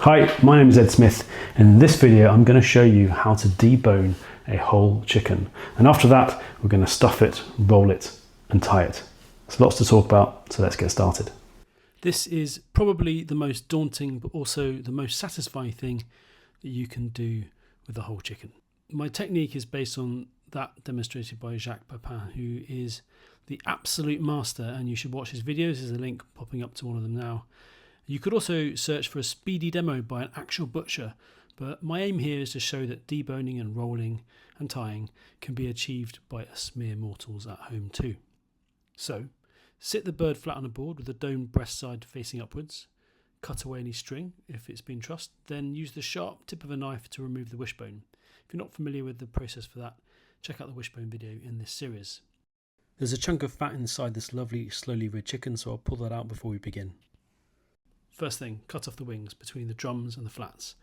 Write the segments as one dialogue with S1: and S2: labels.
S1: Hi, my name is Ed Smith, and in this video I'm going to show you how to debone a whole chicken, and after that we're going to stuff it, roll it and tie it. There's lots to talk about, so let's get started. This is probably the most daunting but also the most satisfying thing that you can do with a whole chicken. My technique is based on that demonstrated by Jaques Pepin, who is the absolute master, and you should watch his videos. There's a link popping up to one of them now. You could also search for a speedy demo by an actual butcher, but my aim here is to show that deboning and rolling and tying can be achieved by us mere mortals at home too. So, sit the bird flat on a board with the domed breast side facing upwards, cut away any string if it's been trussed, then use the sharp tip of a knife to remove the wishbone. If you're not familiar with the process for that, check out the wishbone video in this series. There's a chunk of fat inside this lovely slowly reared chicken, so I'll pull that out before we begin. First thing, cut off the wings between the drums and the flats.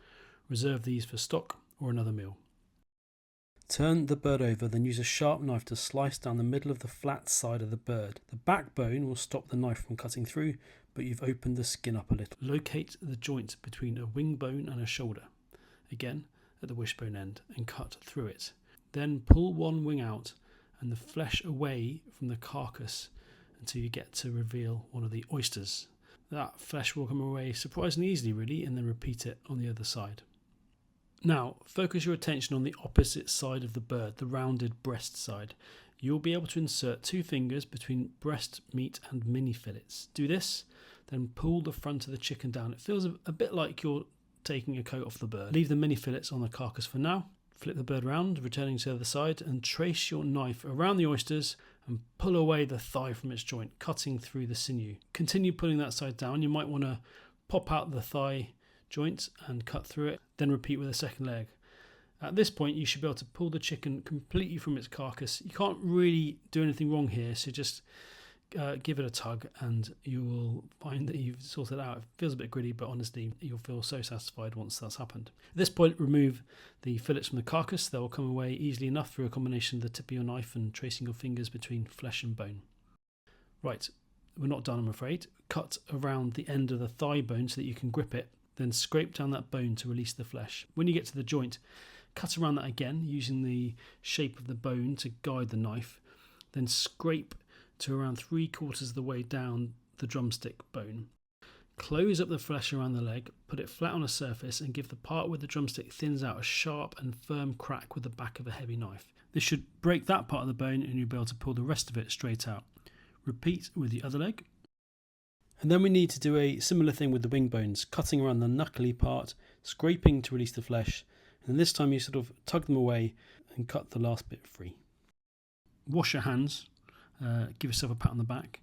S1: Reserve these for stock or another meal. Turn the bird over, then use a sharp knife to slice down the middle of the flat side of the bird. The backbone will stop the knife from cutting through, but you've opened the skin up a little. Locate the joint between a wing bone and a shoulder, again at the wishbone end, and cut through it. Then pull one wing out and the flesh away from the carcass until you get to reveal one of the oysters. That flesh will come away surprisingly easily really, and then repeat it on the other side. Now focus your attention on the opposite side of the bird, the rounded breast side. You'll be able to insert two fingers between breast meat and mini fillets. Do this, then pull the front of the chicken down. It feels a bit like you're taking a coat off the bird. Leave the mini fillets on the carcass for now. Flip the bird round, returning to the other side, and trace your knife around the oysters and pull away the thigh from its joint, cutting through the sinew. Continue pulling that side down. You might want to pop out the thigh joint and cut through it, then repeat with the second leg. At this point you should be able to pull the chicken completely from its carcass. You can't really do anything wrong here, so just give it a tug and you will find that you've sorted it out. It feels a bit gritty, but honestly you'll feel so satisfied once that's happened. At this point, remove the fillets from the carcass. They will come away easily enough through a combination of the tip of your knife and tracing your fingers between flesh and bone. Right, we're not done I'm afraid. Cut around the end of the thigh bone so that you can grip it, then scrape down that bone to release the flesh. When you get to the joint, cut around that again using the shape of the bone to guide the knife, then scrape to around 3/4 of the way down the drumstick bone. Close up the flesh around the leg, put it flat on a surface and give the part where the drumstick thins out a sharp and firm crack with the back of a heavy knife. This should break that part of the bone and you'll be able to pull the rest of it straight out. Repeat with the other leg. And then we need to do a similar thing with the wing bones, cutting around the knuckly part, scraping to release the flesh, and this time you sort of tug them away and cut the last bit free. Wash your hands. Give yourself a pat on the back,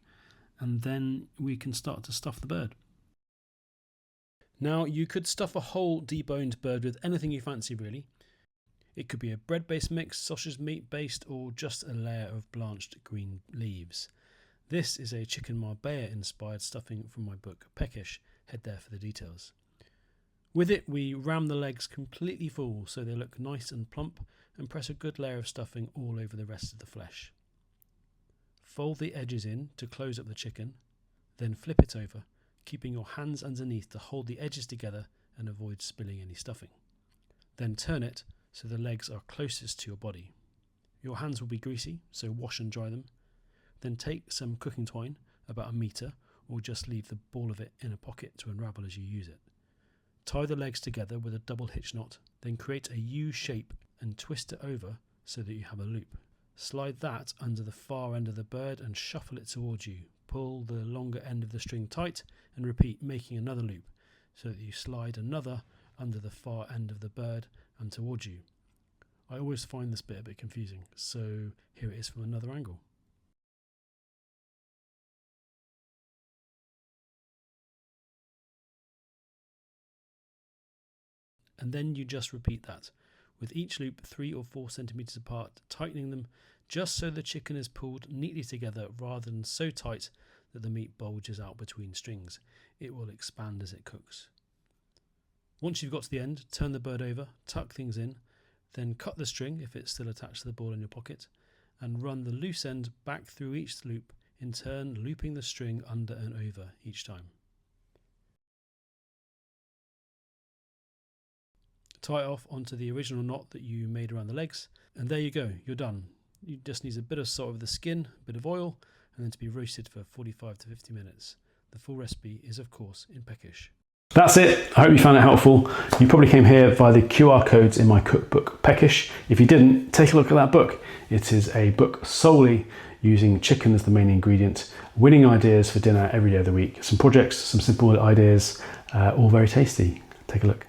S1: and then we can start to stuff the bird. Now you could stuff a whole deboned bird with anything you fancy really. It could be a bread based mix, sausage meat based, or just a layer of blanched green leaves. This is a chicken marbella inspired stuffing from my book Peckish. Head there for the details. With it we ram the legs completely full so they look nice and plump, and press a good layer of stuffing all over the rest of the flesh. Fold the edges in to close up the chicken, then flip it over, keeping your hands underneath to hold the edges together and avoid spilling any stuffing. Then turn it so the legs are closest to your body. Your hands will be greasy, so wash and dry them. Then take some cooking twine, about 1 metre, or just leave the ball of it in a pocket to unravel as you use it. Tie the legs together with a double hitch knot, then create a U shape and twist it over so that you have a loop. Slide that under the far end of the bird and shuffle it towards you. Pull the longer end of the string tight and repeat, making another loop so that you slide another under the far end of the bird and towards you. I always find this bit a bit confusing, so here it is from another angle. And then you just repeat that, with each loop 3 or 4 centimeters apart, tightening them just so the chicken is pulled neatly together rather than so tight that the meat bulges out between strings. It will expand as it cooks. Once you've got to the end, turn the bird over, tuck things in, then cut the string if it's still attached to the ball in your pocket, and run the loose end back through each loop, in turn looping the string under and over each time. tie it off onto the original knot that you made around the legs, and there you go, you're done. You just need a bit of salt of the skin, a bit of oil, and then to be roasted for 45 to 50 minutes. The full recipe is, of course, in Peckish. That's it. I hope you found it helpful. You probably came here via the QR codes in my cookbook, Peckish. If you didn't, take a look at that book. It is a book solely using chicken as the main ingredient, winning ideas for dinner every day of the week. Some projects, some simple ideas, all very tasty. Take a look.